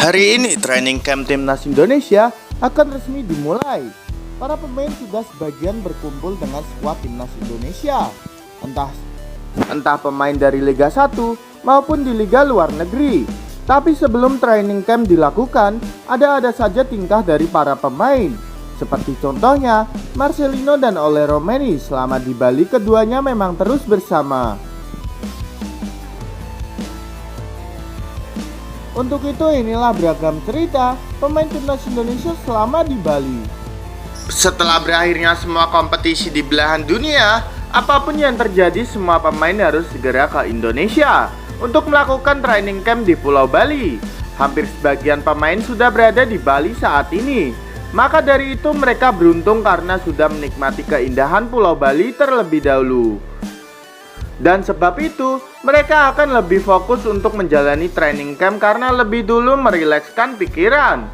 Hari ini training camp timnas Indonesia akan resmi dimulai. Para pemain sudah sebagian berkumpul dengan skuad timnas Indonesia. Entah pemain dari Liga 1 maupun di liga luar negeri. Tapi sebelum training camp dilakukan, ada saja tingkah dari para pemain. Seperti contohnya, Marcelino dan Ole Romeni selama di Bali keduanya memang terus bersama. Untuk itu inilah beragam cerita pemain timnas Indonesia selama di Bali. Setelah berakhirnya semua kompetisi di belahan dunia, apapun yang terjadi semua pemain harus segera ke Indonesia untuk melakukan training camp di Pulau Bali. Hampir sebagian pemain sudah berada di Bali saat ini. Maka dari itu mereka beruntung karena sudah menikmati keindahan Pulau Bali terlebih dahulu. Dan sebab itu, mereka akan lebih fokus untuk menjalani training camp karena lebih dulu merilekskan pikiran.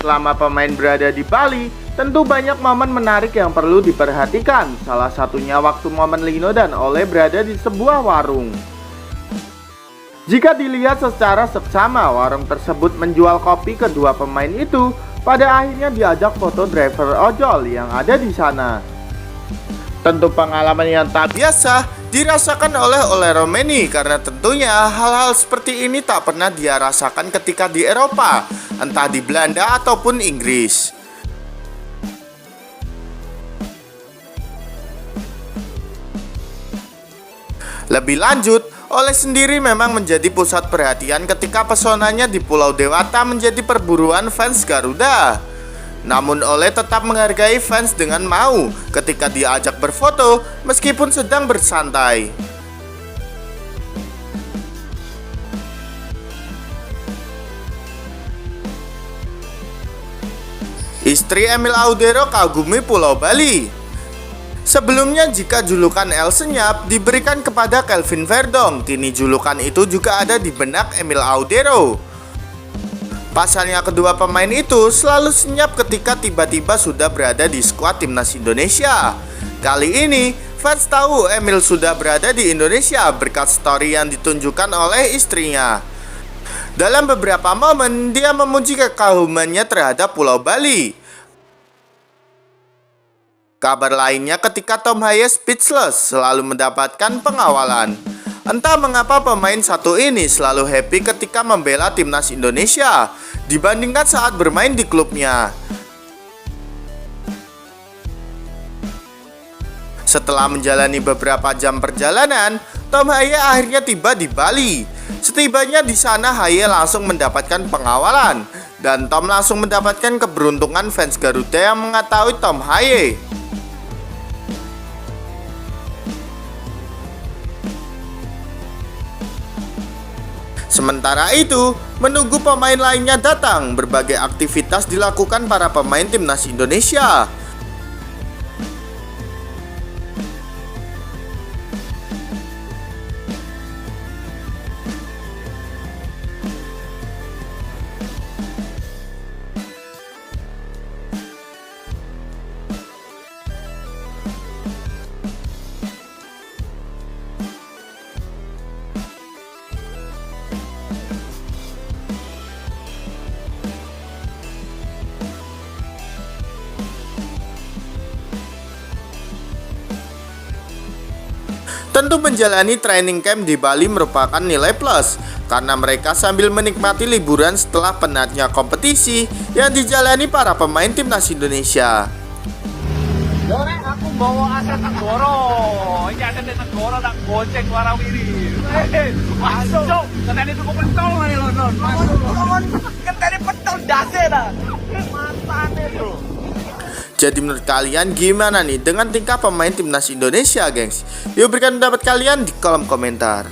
Selama pemain berada di Bali, tentu banyak momen menarik yang perlu diperhatikan. Salah satunya waktu momen Lino dan Ole berada di sebuah warung. Jika dilihat secara seksama, warung tersebut menjual kopi kedua pemain itu. Pada akhirnya diajak foto driver ojol yang ada di sana. Tentu pengalaman yang tak biasa dirasakan oleh Ole Romeni karena tentunya hal-hal seperti ini tak pernah dia rasakan ketika di Eropa, entah di Belanda ataupun Inggris. Lebih lanjut, Ole sendiri memang menjadi pusat perhatian ketika pesonanya di Pulau Dewata menjadi perburuan fans Garuda. Namun Ole tetap menghargai fans dengan mau ketika diajak berfoto meskipun sedang bersantai. Istri Emil Audero kagumi Pulau Bali. Sebelumnya jika julukan El Senyap diberikan kepada Kelvin Verdong, kini julukan itu juga ada di benak Emil Audero. Pasalnya kedua pemain itu selalu senyap ketika tiba-tiba sudah berada di skuad timnas Indonesia. Kali ini fans tahu Emil sudah berada di Indonesia berkat story yang ditunjukkan oleh istrinya. Dalam beberapa momen dia memuji kekagumannya terhadap Pulau Bali. Kabar lainnya ketika Tom Haye speechless selalu mendapatkan pengawalan. Entah mengapa pemain satu ini selalu happy ketika membela timnas Indonesia dibandingkan saat bermain di klubnya. Setelah menjalani beberapa jam perjalanan, Tom Haye akhirnya tiba di Bali. Setibanya di sana, Haye langsung mendapatkan pengawalan dan Tom langsung mendapatkan keberuntungan fans Garuda yang mengetahui Tom Haye. Sementara itu, menunggu pemain lainnya datang, berbagai aktivitas dilakukan para pemain timnas Indonesia. Tentu menjalani training camp di Bali merupakan nilai plus karena mereka sambil menikmati liburan setelah penatnya kompetisi yang dijalani para pemain timnas Indonesia. Lore, aku bawa aset Negoro. Ini aset Negoro nak gocek warawiri. Masuk. Kan tadi tuh pentol nih lo non. Masuk. Kan tadi pentol dase dah. Matane tuh. Jadi menurut kalian gimana nih dengan tingkah pemain timnas Indonesia, gengs? Yuk berikan pendapat kalian di kolom komentar.